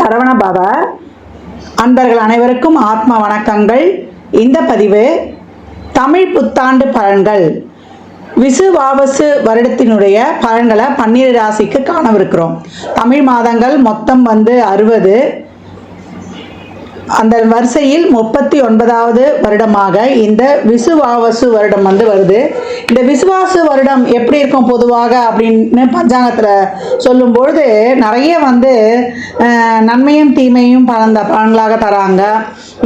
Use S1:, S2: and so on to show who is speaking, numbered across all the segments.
S1: சரவணபவ. அன்பர்கள் அனைவருக்கும் ஆத்ம வணக்கங்கள். இந்த பதிவு தமிழ் புத்தாண்டு பலன்கள் விசுவாவசு வருடத்தினுடைய பலன்களை 12 ராசிக்கு காணவிருக்கிறோம். தமிழ் மாதங்கள் மொத்தம் 60. அந்த வரிசையில் 39வது வருடமாக இந்த விசுவாவசு வருடம் வருது. இந்த விசுவாசு வருடம் எப்படி இருக்கும் பொதுவாக அப்படின்னு பஞ்சாங்கத்தில் சொல்லும்பொழுது நிறைய நன்மையும் தீமையும் பலன்களாக தராங்க.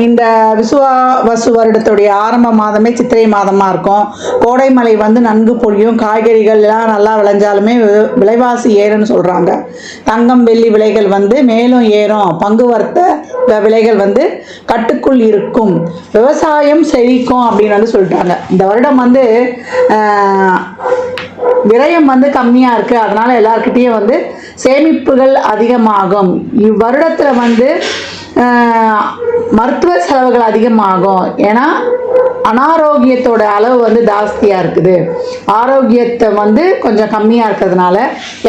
S1: இந்த விசுவாவசு வருடத்துடைய ஆரம்ப மாதமே சித்திரை மாதமாக இருக்கும். கோடை மழை நன்கு பொழியும். காய்கறிகள் எல்லாம் நல்லா விளைஞ்சாலுமே விலைவாசி ஏறும்னு சொல்கிறாங்க. தங்கம் வெள்ளி விலைகள் மேலும் ஏறும். பங்கு வர்த்த விலைகள் கட்டுக்குள் இருக்கும். விவசாயம் செழிக்கும் அப்படின்னு சொல்லிட்டாங்க. இந்த வருடம் விரயம் கம்மியாக இருக்குது. அதனால் எல்லாருக்கிட்டேயும் சேமிப்புகள் அதிகமாகும். இவ்வருடத்தில் மருத்துவ செலவுகள் அதிகமாகும். ஏன்னா அனாரோக்கியத்தோட அளவு ஜாஸ்தியாக இருக்குது. ஆரோக்கியத்தை கொஞ்சம் கம்மியாக இருக்கிறதுனால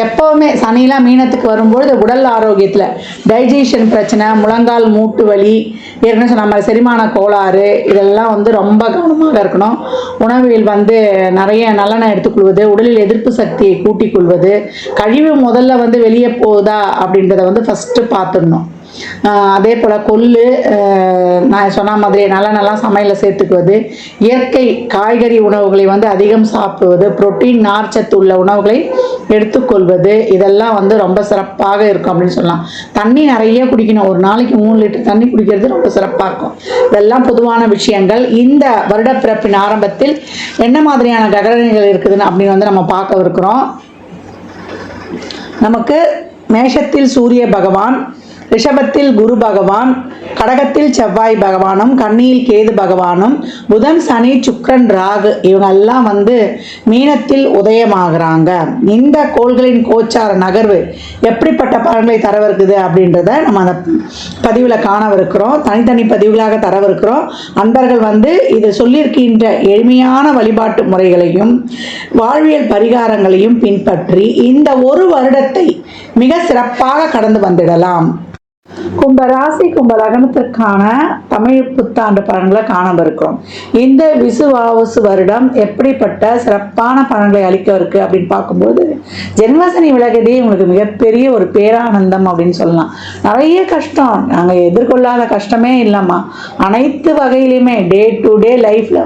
S1: எப்போவுமே சனிலாம் மீனத்துக்கு வரும்பொழுது உடல் ஆரோக்கியத்தில் டைஜஷன் பிரச்சனை, முழங்கால் மூட்டு வலி, ஏற்கனவே சொன்ன மாதிரி செரிமான கோளாறு, இதெல்லாம் ரொம்ப கவனமாக இருக்கணும். உணவில் நிறைய நல்லெண்ணெய் எடுத்துக்கொள்வது, உடலில் எதிர்ப்பு சக்தியை கூட்டிக் கொள்வது, கழிவு முதல்ல வெளியே போகுதா அப்படின்றத ஃபஸ்ட்டு பார்த்துடணும். அதே போல் கொள்ளு, நான் சொன்ன மாதிரி நல்லெண்ணெய்லாம் சமையலில் சேர்த்துக்குவது, இயற்கை காய்கறி உணவுகளை அதிகம் சாப்பிடுவது, புரோட்டீன் நார்ச்சத்து உள்ள உணவுகளை எடுத்துக்கொள்வது, இதெல்லாம் ரொம்ப சிறப்பாக இருக்கும் அப்படின்னு சொல்லலாம். தண்ணி நிறைய குடிக்கணும். ஒரு நாளைக்கு 3 லிட்டர் தண்ணி குடிக்கிறது ரொம்ப சிறப்பாக இருக்கும். இதெல்லாம் பொதுவான விஷயங்கள். இந்த வருடப்பிறப்பின் ஆரம்பத்தில் என்ன மாதிரியான கிரகநிலைகள் இருக்குதுன்னு அப்படின்னு நம்ம பார்க்க இருக்கிறோம். நமக்கு மேஷத்தில் சூரிய பகவான், ரிஷபத்தில் குரு பகவான், கடகத்தில் செவ்வாய் பகவானும், கன்னியில் கேது பகவானும், புதன் சனி சுக்கிரன் ராகு இவங்கெல்லாம் மீனத்தில் உதயமாகறாங்க. இந்த கோள்களின் கோச்சார நகர்வு எப்படிப்பட்ட பலன்களை தரவிருக்குது அப்படின்றத நம்ம அந்த பதிவில் காணவிருக்கிறோம். தனித்தனி பதிவுகளாக தரவிருக்கிறோம். அன்பர்கள் இது சொல்லியிருக்கின்ற எளிமையான வழிபாட்டு முறைகளையும் வாழ்வியல் பரிகாரங்களையும் பின்பற்றி இந்த ஒரு வருடத்தை மிக சிறப்பாக கடந்து வந்துடலாம். கும்பராசி கும்ப லக்னத்திற்கான தமிழ் புத்தாண்டு பலன்களை காணவிருக்கிறோம். இந்த விசுவாவசு வருடம் எப்படிப்பட்ட சிறப்பான பலன்களை அளிக்க இருக்கு அப்படின்னு பார்க்கும்போது, ஜென்மசனி விலகதே உங்களுக்கு மிகப்பெரிய ஒரு பேரானந்தம் அப்படின்னு சொல்லலாம். நிறைய கஷ்டம், நாங்கள் எதிர்கொள்ளாத கஷ்டமே இல்லைம்மா. அனைத்து வகையிலுமே டே டு டே லைஃப்பில்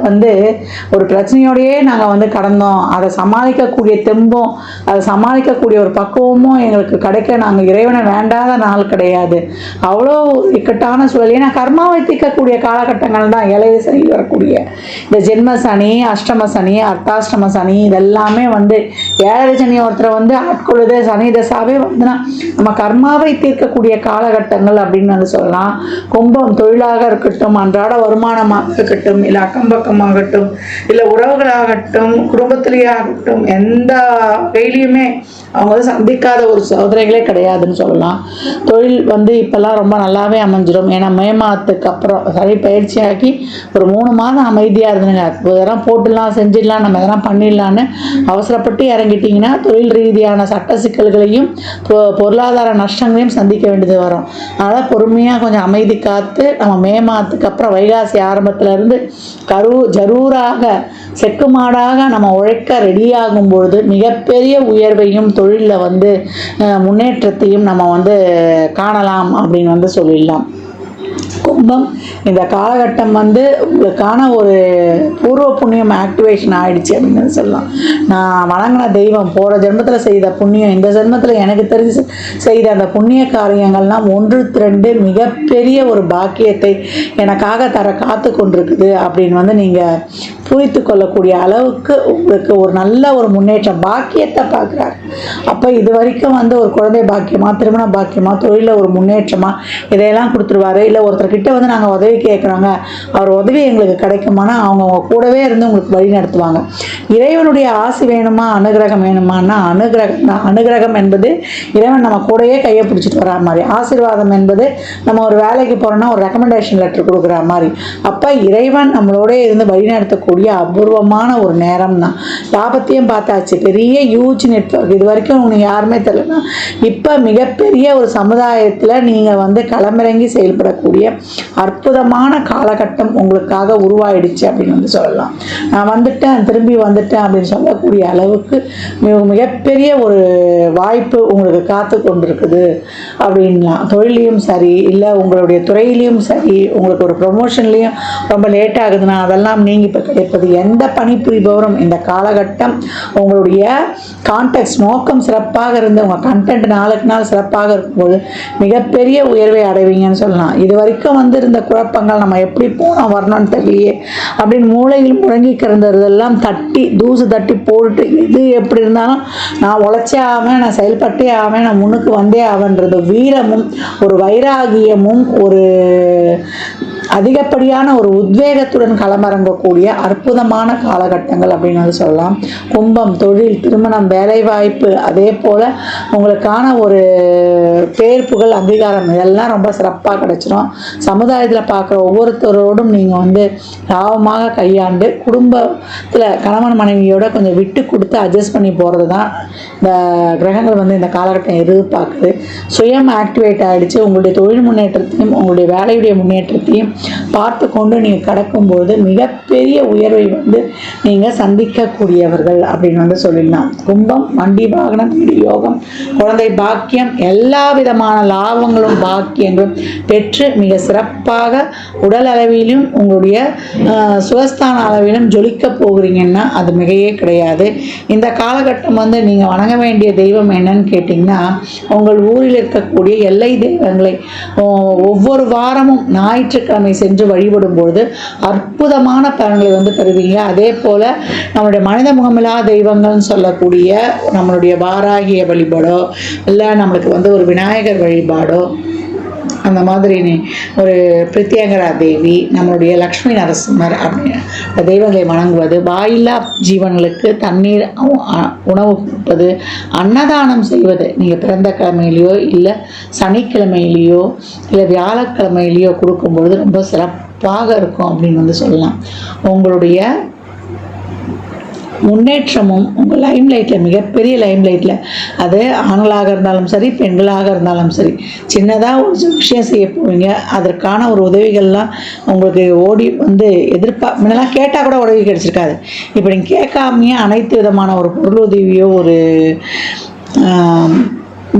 S1: ஒரு பிரச்சனையோடையே நாங்கள் கடந்தோம். அதை சமாளிக்கக்கூடிய தெம்பும் அதை சமாளிக்கக்கூடிய ஒரு பக்குவமும் எங்களுக்கு கிடைக்க நாங்கள் இறைவனை வேண்டாத நாள் கிடையாது. அவ்வளோ இக்கட்டான சூழல். ஏன்னா கர்மாவை தீர்க்கக்கூடிய காலகட்டங்கள் தான் ஏழரை சனி வரக்கூடிய இந்த ஜென்ம சனி, அஷ்டம சனி, அர்த்தாஷ்டம சனி, இதெல்லாமே ஏழரை சனி ஒருத்தரை ஆட்கொள்ளுது. சனி தசாவே நம்ம கர்மாவை தீர்க்கக்கூடிய காலகட்டங்கள் அப்படின்னு சொல்லலாம். கும்பம் தொழிலாக இருக்கட்டும், அன்றாட வருமானமாக இருக்கட்டும், இல்லை அக்கம் பக்கமாகட்டும், இல்லை உறவுகளாகட்டும், குடும்பத்திலேயே ஆகட்டும், எந்த வகையிலையுமே அவங்க சந்திக்காத ஒரு சோதனைகளே கிடையாதுன்னு சொல்லலாம். தொழில் இப்போல்லாம் ரொம்ப நல்லாவே அமைஞ்சிடும். ஏன்னா மே மாதத்துக்கு அப்புறம் சரி பயிற்சியாக்கி ஒரு 3 மாதம் அமைதியாக இருந்துங்க. இதெல்லாம் போட்டுடலாம், செஞ்சிடலாம், நம்ம இதெல்லாம் பண்ணிடலான்னு அவசரப்பட்டு இறங்கிட்டிங்கன்னா தொழில் ரீதியான சட்ட சிக்கல்களையும் பொருளாதார நஷ்டங்களையும் சந்திக்க வேண்டியது வரும். அதனால் பொறுமையாக கொஞ்சம் அமைதி காத்து நம்ம மே மாதத்துக்கு அப்புறம் வைகாசி ஆரம்பத்திலேருந்து ஜரூராக செக்குமாடாக நம்ம உழைக்க ரெடியாகும் பொழுது மிகப்பெரிய உயர்வையும் தொழிலில் முன்னேற்றத்தையும் நம்ம காணலாம் அப்படின்னு சொல்லிடலாம். கும்பம் இந்த காலகட்டம் உங்களுக்கான ஒரு பூர்வ புண்ணியம் ஆக்டிவேஷன் ஆயிடுச்சு அப்படின்னு சொல்லலாம். நான் வணங்கின தெய்வம் போகிற ஜென்மத்தில் செய்த புண்ணியம் இந்த ஜென்மத்தில் எனக்கு தெரிஞ்சு செய்த அந்த புண்ணிய காரியங்கள்லாம் 1-2 மிகப்பெரிய ஒரு பாக்கியத்தை எனக்காக தர காத்து கொண்டிருக்குது அப்படின்னு நீங்கள் புரித்து கொள்ளக்கூடிய அளவுக்கு உங்களுக்கு ஒரு நல்ல ஒரு முன்னேற்றம் பாக்கியத்தை பார்க்குறாரு. அப்போ இது வரைக்கும் ஒரு குழந்தை பாக்கியமா, திருமண பாக்கியமா, தொழிலில் ஒரு முன்னேற்றமா இதையெல்லாம் கொடுத்துருவாரு. இல்லை ஒருத்தர்கிட்ட நாங்கள் உதவி கேட்குறாங்க, அவர் உதவி எங்களுக்கு கிடைக்குமானா அவங்க கூடவே இருந்து உங்களுக்கு வழி நடத்துவாங்க. இறைவனுடைய ஆசி வேணுமா, அனுகிரகம் வேணுமானா அனுகிரகம் தான். அனுகிரகம் என்பது இறைவன் நம்ம கூடயே கையை பிடிச்சிட்டு வரா மாதிரி. ஆசீர்வாதம் என்பது நம்ம ஒரு வேலைக்கு போகிறோன்னா ஒரு ரெக்கமெண்டேஷன் லெட்டர் கொடுக்குற மாதிரி. அப்போ இறைவன் நம்மளோட இருந்து வழி நடத்தக்கூடிய கிடைக்கக்கூடிய அபூர்வமான ஒரு நேரம் தான். லாபத்தையும் பார்த்தாச்சு, பெரிய ஹியூஜ் நெட்வொர்க், இது வரைக்கும் உங்களுக்கு யாருமே தெரியலனா இப்போ மிகப்பெரிய ஒரு சமுதாயத்தில் நீங்கள் வந்து களமிறங்கி செயல்படக்கூடிய அற்புதமான காலகட்டம் உங்களுக்காக உருவாயிடுச்சு அப்படின்னு வந்து சொல்லலாம். நான் வந்துட்டேன், திரும்பி வந்துட்டேன் அப்படின்னு சொல்லக்கூடிய அளவுக்கு மிகப்பெரிய ஒரு வாய்ப்பு உங்களுக்கு காத்து கொண்டிருக்குது அப்படின்லாம். தொழிலையும் சரி, இல்லை உங்களுடைய துறையிலையும் சரி, உங்களுக்கு ஒரு ப்ரொமோஷன்லேயும் ரொம்ப லேட் ஆகுதுன்னா அதெல்லாம் நீங்கள் இப்போ கிடைப்பது. எந்த பணிபுரிபவரும் இந்த காலகட்டம் உங்களுடைய கான்டெக்ட் நோக்கம் சிறப்பாக இருந்து உங்கள் கண்டென்ட் நாளுக்கு நாள் சிறப்பாக இருக்கும்போது மிகப்பெரிய உயர்வை அடைவீங்கன்னு சொல்லலாம். இது வரைக்கும் வந்து இருந்த குழப்பங்கள், நம்ம எப்படி போனோம் வரணும்னு தெரியலையே அப்படின்னு மூளையில் முழங்கி கிடந்ததெல்லாம் தட்டி தூசு தட்டி போட்டுட்டு, இது எப்படி இருந்தாலும் நான் உழைச்சே ஆவேன், நான் செயல்பட்டே ஆவேன், நான் முன்னுக்கு வந்தே ஆவேன்றது வீரமும் ஒரு வைராகியமும் ஒரு அதிகப்படியான ஒரு உத்வேகத்துடன் களமிறங்கக்கூடிய அற்புதமான காலகட்டங்கள் அப்படின்னு வந்து சொல்லலாம். கும்பம் தொழில், திருமணம், வேலைவாய்ப்பு, அதே போல் உங்களுக்கான ஒரு பேர் புகழ் அங்கீகாரம் இதெல்லாம் ரொம்ப சிறப்பாக கிடச்சிரும். சமுதாயத்தில் பார்க்குற ஒவ்வொருத்தரோடும் நீங்கள் வந்து லாபமாக கையாண்டு குடும்பத்தில் கணவன் மனைவியோட கொஞ்சம் விட்டு கொடுத்து அட்ஜஸ்ட் பண்ணி போகிறது தான் இந்த கிரகங்கள் வந்து இந்த காலகட்டம் எதிர்பார்க்குது. சுயம் ஆக்டிவேட் ஆகிடுச்சு. உங்களுடைய தொழில் முன்னேற்றத்தையும் உங்களுடைய வேலையுடைய முன்னேற்றத்தையும் பார்த்து கொண்டு நீங்கள் கடக்கும்போது மிகப்பெரிய உயர்வை வந்து நீங்கள் சந்திக்கக்கூடியவர்கள் அப்படின்னு வந்து சொல்லிடலாம். கும்பம் வண்டி வாகனம், வீடு யோகம், குழந்தை பாக்கியம், எல்லா விதமான லாபங்களும் பாக்கியங்களும் பெற்று மிக சிறப்பாக உடல் அளவிலும் உங்களுடைய சுகஸ்தான அளவிலும் ஜொலிக்க போகிறீங்கன்னா அது மிகையே கிடையாது. இந்த காலகட்டம் வந்து நீங்கள் வணங்க வேண்டிய தெய்வம் என்னன்னு கேட்டிங்கன்னா, உங்கள் ஊரில் இருக்கக்கூடிய எல்லை தெய்வங்களை ஒவ்வொரு வாரமும் ஞாயிற்றுக்கிழமை சென்று வழிபடும் பொழுது அற்புதமான பலன்களை வந்து பெறுவீங்க. அதே போல் நம்மளுடைய மனித முகமில்லா தெய்வங்கள்னு சொல்லக்கூடிய நம்மளுடைய வாராகிய வழிபாடோ இல்லை நம்மளுக்கு வந்து ஒரு விநாயகர் வழிபாடோ, அந்த மாதிரி ஒரு பிரத்யேகரா தேவி, நம்மளுடைய லக்ஷ்மி நரசிம்மர் அப்படின்னு தெய்வங்களை வணங்குவது, வாயில்லா ஜீவன்களுக்கு தண்ணீர் உணவு கொடுப்பது, அன்னதானம் செய்வது, நீங்கள் பிறந்த கிழமையிலையோ இல்லை சனிக்கிழமையிலையோ இல்லை வியாழக்கிழமையிலையோ கொடுக்கும்பொழுது ரொம்ப சிறப்பாக இருக்கும் அப்படின்னு வந்து சொல்லலாம். உங்களுடைய முன்னேற்றமும் உங்கள் லைம்லைட்டில், மிகப்பெரிய லைம்லைட்டில், அது ஆண்களாக இருந்தாலும் சரி பெண்களாக இருந்தாலும் சரி, சின்னதாக ஒரு விஷயம் செய்ய போவீங்க, அதற்கான ஒரு உதவிகள்லாம் உங்களுக்கு ஓடி வந்து முன்னெல்லாம் கேட்டால் கூட உதவி கிடைச்சிருக்காது. இப்போ நீங்கள் கேட்காமையே அனைத்து விதமான ஒரு பொருள் உதவியோ ஒரு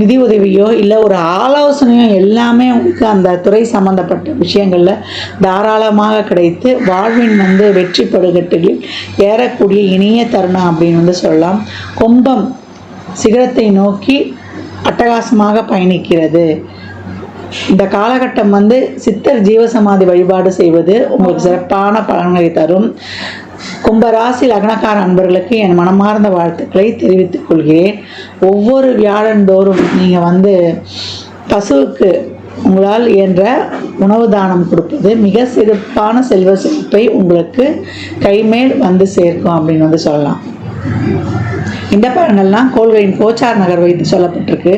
S1: நிதி உதவியோ இல்லை ஒரு ஆலோசனையோ எல்லாமே உங்களுக்கு அந்த துறை சம்பந்தப்பட்ட விஷயங்களில் தாராளமாக கிடைத்து வாழ்வின் வந்து வெற்றி படுகட்டுகளில் ஏறக்கூடிய இனிய தருணம் அப்படின்னு வந்து சொல்லலாம். கும்பம் சிகரத்தை நோக்கி அட்டகாசமாக பயணிக்கிறது. இந்த காலகட்டம் வந்து சித்தர் ஜீவசமாதி வழிபாடு செய்வது உங்களுக்கு சிறப்பான பலன்களை தரும். கும்பராசி லக்னக்கார அன்பர்களுக்கு என் மனமார்ந்த வாழ்த்துக்களை தெரிவித்துக் கொள்கிறேன். ஒவ்வொரு வியாழந்தோறும் நீங்கள் வந்து பசுவுக்கு உங்களால் இயன்ற உணவு தானம் கொடுப்பது மிக சிறப்பான செல்வ செழிப்பை உங்களுக்கு கைமேல் வந்து சேர்க்கும் அப்படின்னு வந்து சொல்லலாம். இந்த பலன்கள்லாம் கோள்களின் கோச்சார் நகர் வைத்து சொல்லப்பட்டிருக்கு.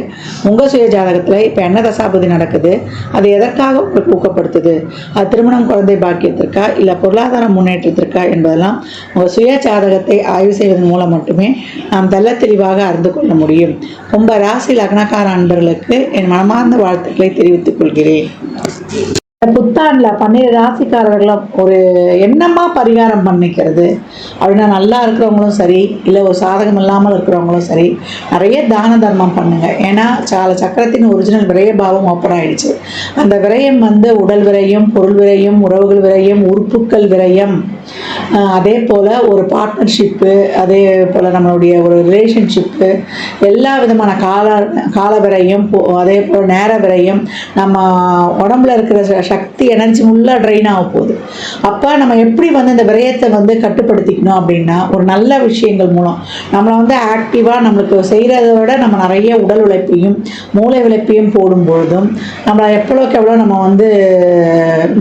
S1: உங்கள் சுய ஜாதகத்தில் இப்போ என்ன தசாபதி நடக்குது, அது எதற்காக உங்களுக்கு ஊக்கப்படுத்துது, அது திருமணம், குழந்தை பாக்கியத்திற்கா இல்லை பொருளாதார முன்னேற்றத்திற்கா என்பதெல்லாம் உங்கள் சுய ஜாதகத்தை ஆய்வு செய்வதன் மூலம் மட்டுமே நாம் தெல்ல தெளிவாக அறிந்து கொள்ள முடியும். கும்ப ராசி லக்னக்கார அன்பர்களுக்கு என் மனமார்ந்த வாழ்த்துக்களை தெரிவித்துக் கொள்கிறேன். புத்தாண்டில் 12 ராசிக்காரர்களும் ஒரு என்னமா பரிகாரம் பண்ணிக்கிறது அப்படின்னா, நல்லா இருக்கிறவங்களும் சரி இல்லை ஒரு சாதகம் இல்லாமல் இருக்கிறவங்களும் சரி நிறைய தான தர்மம் பண்ணுங்க. ஏன்னா சக்கரத்தின் ஒரிஜினல் விரய பாவம் ஓப்பன் ஆயிடுச்சு. அந்த விரயம் வந்து உடல் விரயம், பொருள் விரயம், உறவுகள் விரயம், உறுப்புக்கள் விரயம், அதே போல் ஒரு பார்ட்னர்ஷிப்பு, அதே போல் நம்மளுடைய ஒரு ரிலேஷன்ஷிப்பு, எல்லா விதமான கால விரயம், அதே போல் நேர விரயம், நம்ம உடம்புல இருக்கிற சக்தி எனர்ஜி ஃபுல்லாக ட்ரெயின் ஆக போகுது. அப்போ நம்ம எப்படி வந்து இந்த விரயத்தை வந்து கட்டுப்படுத்திக்கணும் அப்படின்னா, ஒரு நல்ல விஷயங்கள் மூலம் நம்மளை வந்து ஆக்டிவாக நம்மளுக்கு செய்கிறத விட நம்ம நிறைய உடல் உழைப்பையும் மூளை உழைப்பையும் போடும்பொழுதும் நம்மளை எவ்வளோக்கு எவ்வளோ நம்ம வந்து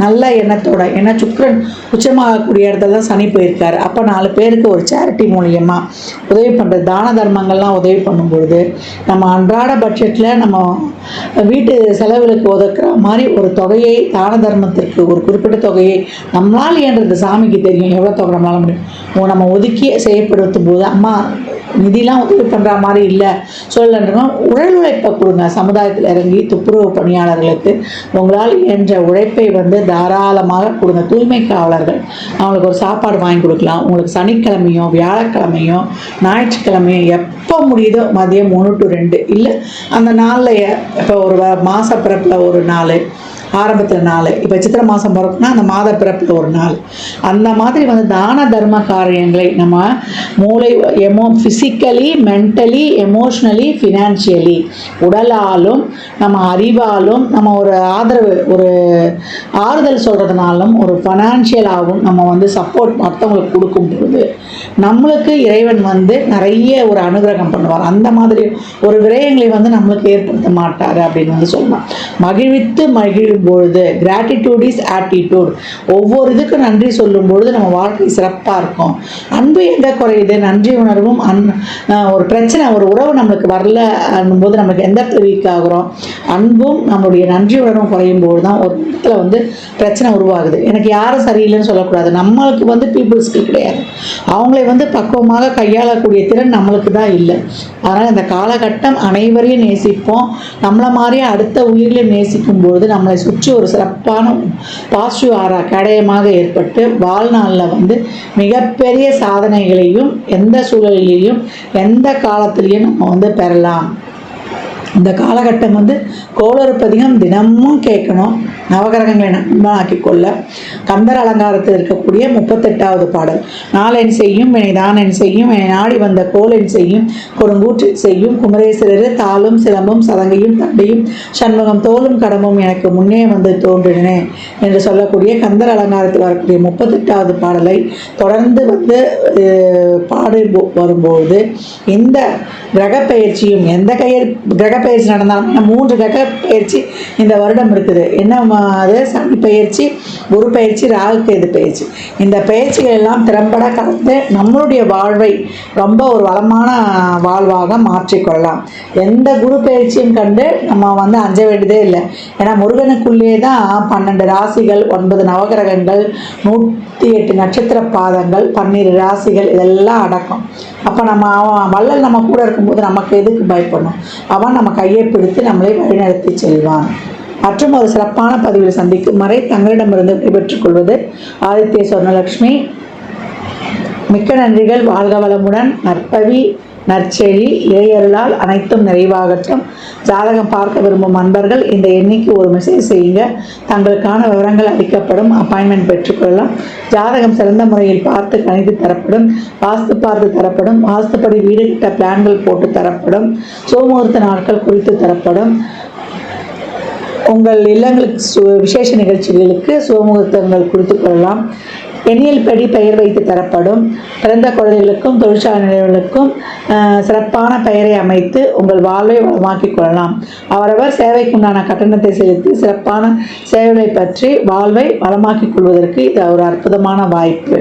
S1: நல்ல எண்ணத்தோட, ஏன்னா சுக்கிரன் உச்சமாகக்கூடிய இடத்துல இடத்துல தான் சனி போயிருக்காரு. அப்போ 4 பேருக்கு ஒரு சேரிட்டி மூலியமாக உதவி பண்ணுறது, தான தர்மங்கள்லாம் உதவி பண்ணும்பொழுது நம்ம அன்றாட பட்ஜெட்டில் நம்ம வீட்டு செலவுகளுக்கு ஒதுக்குற மாதிரி ஒரு தொகையை தான தர்மத்திற்கு ஒரு குறிப்பிட்ட தொகையை நம்மளால் இயன்றது, சாமிக்கு தெரியும் எவ்வளோ தொகை நம்மளால முடியும், நம்ம ஒதுக்கி செய்யப்படுத்தும் போது அம்மா நிதிலாம் உதவி பண்ணுற மாதிரி இல்லை சொல்லணுன்னா உடல் உழைப்பை கொடுங்க. சமுதாயத்தில் இறங்கி துப்புரவு பணியாளர்களுக்கு உங்களால் இயன்ற உழைப்பை தாராளமாக கொடுங்க. தூய்மை காவலர்கள் அவங்களுக்கு ஒரு சாப்பாடு வாங்கி கொடுக்கலாம். உங்களுக்கு சனிக்கிழமையோ வியாழக்கிழமையோ ஞாயிற்றுக்கிழமையோ எப்போ முடியுதோ மதியம் 1 to 2 இல்லை அந்த நாளில் இப்போ ஒரு மாத பிறப்பில் ஒரு நாள், ஆரம்பத்தில் 4, இப்போ சித்திரை மாதம் பிறப்புனா அந்த மாத பிறப்பில் ஒரு நாள், அந்த மாதிரி தான தர்ம காரியங்களை நம்ம மூளை ஃபிசிக்கலி, மென்டலி, எமோஷ்னலி, ஃபினான்ஷியலி, உடலாலும் நம்ம அறிவாலும் நம்ம ஒரு ஆதரவு, ஒரு ஆறுதல் சொல்கிறதுனாலும் ஒரு ஃபைனான்ஷியலாகவும் நம்ம சப்போர்ட் மற்றவங்களுக்கு கொடுக்கும்பொழுது நம்மளுக்கு இறைவன் நிறைய ஒரு அனுகிரகம் பண்ணுவார். அந்த மாதிரி ஒரு விரயங்களை நம்மளுக்கு ஏற்படுத்த மாட்டார் அப்படின்னு சொல்லலாம். மகிழ்வித்து மகிழும் பொழுது கிராட்டிடியூட் இஸ் ஆட்டிடியூட். ஒவ்வொரு இதுக்கு நன்றி சொல்லும் பொழுது நம்ம வாழ்க்கை சிறப்பாக இருக்கும். அன்பு எங்கே குறையுது? நன்றி உணர்வும் ஒரு பிரச்சனை, ஒரு உறவு நம்மளுக்கு வரல போது நம்மளுக்கு எந்த இடத்துல வீக் ஆகுறோம்? அன்பும் நம்மளுடைய நன்றி உணர்வும் குறையும் போது தான் ஒரு இடத்துல பிரச்சனை உருவாகுது. எனக்கு யாரும் சரியில்லைன்னு சொல்லக்கூடாது. நம்மளுக்கு பீப்புள்ஸ்க்கு கிடையாது, அவங்களை பக்குவமாக கையாளக்கூடிய திறன் நம்மளுக்கு தான் இல்லை. அதனால் இந்த காலகட்டம் அனைவரையும் நேசிப்போம். நம்மளை மாதிரியே அடுத்த உயிரிலையும் நேசிக்கும் பொழுது நம்மளை சுற்றி ஒரு சிறப்பான பாசிட்டிவ் ஆரா கடையமாக ஏற்பட்டு வாழ்நாளில் மிகப்பெரிய சாதனைகளையும் எந்த சூழலிலையும் எந்த காலத்திலையும் நம்ம பெறலாம். இந்த காலகட்டம் கோளறுப்பதிகம் தினமும் கேட்கணும். நவகிரகங்களை நண்பனாக்கி கொள்ள கந்தர் அலங்காரத்தில் இருக்கக்கூடிய 38வது பாடல். நாளென் செய்யும் வினை தானென் செய்யும் வினை நாடி வந்த கோலென் செய்யும் கொடுங்கூற்றில் செய்யும் குமரேஸ்வரர் தாளும் சிலம்பும் சதங்கையும் தண்டையும் சண்முகம் தோளும் கடமும் எனக்கு முன்னே தோன்றினே என்று சொல்லக்கூடிய கந்தர் அலங்காரத்தில் வரக்கூடிய 38வது பாடலை தொடர்ந்து பாடி வரும்போது இந்த கிரக பயிற்சியும் எந்த கிரக பயிற்சி நடந்தாலும் 3 கிரக பயிற்சி இந்த வருடம் இருக்குது. என்ன அது? சனி பயிற்சி, குரு பயிற்சி, ராகு கேது பயிற்சி. இந்த பயிற்சிகள் எல்லாம் திறம்பட கலந்து நம்மளுடைய வாழ்வை ரொம்ப ஒரு வளமான வாழ்வாக மாற்றிக்கொள்ளலாம். எந்த குரு பயிற்சியும் கண்டு நம்ம அஞ்ச வேண்டியதே இல்லை. ஏன்னா முருகனுக்குள்ளே தான் 12 ராசிகள், 9 நவகிரகங்கள், 108 நட்சத்திர பாதங்கள், 12 ராசிகள் இதெல்லாம் அடக்கம். அப்போ நம்ம வள்ளல் நம்ம கூட இருக்கும்போது நமக்கு எதுக்கு பயப்படணும்? அவன் நம்ம கையை பிடித்து நம்மளை வழிநடத்தி செல்வான். மற்றும் ஒரு சிறப்பான பதிவில் சந்திக்கும் வரை தங்களிடமிருந்து விடைபெற்றுக் கொள்வது ஆதித்ய சொர்ணலட்சுமி. மிக்க நன்றிகள். வாழ்க வளமுடன். நற்பவி நற்செழி இறையருளால் அனைத்தும் நிறைவாகட்டும். ஜாதகம் பார்க்க விரும்பும் அன்பர்கள் இந்த எண்ணிக்கு ஒரு மெசேஜ் செய்யுங்க. தங்களுக்கான விவரங்கள் அளிக்கப்படும். அப்பாயின்மெண்ட் பெற்றுக்கொள்ளலாம். ஜாதகம் சிறந்த முறையில் பார்த்து கணித்து தரப்படும். வாஸ்து பார்த்து தரப்படும். வாஸ்துப்படி வீடு கிட்ட பிளான்கள் போட்டு தரப்படும். சோமுகூர்த்த நாட்கள் குறித்து தரப்படும். உங்கள் இல்லங்களுக்கு விசேஷ நிகழ்ச்சிகளுக்கு சுபமுகூர்த்தங்கள் குறித்து கொள்ளலாம். எண்ணியல் படி பெயர் வைத்து தரப்படும். பிறந்த குழந்தைகளுக்கும் தொழிற்சாலை நிலையங்களுக்கும் சிறப்பான பெயரை அமைத்து உங்கள் வாழ்வை வளமாக்கிக் கொள்ளலாம். அவரவர் சேவைக்குண்டான கட்டணத்தை செலுத்தி சிறப்பான சேவைகளை பற்றி வாழ்வை வளமாக்கிக் கொள்வதற்கு இது ஒரு அற்புதமான வாய்ப்பு.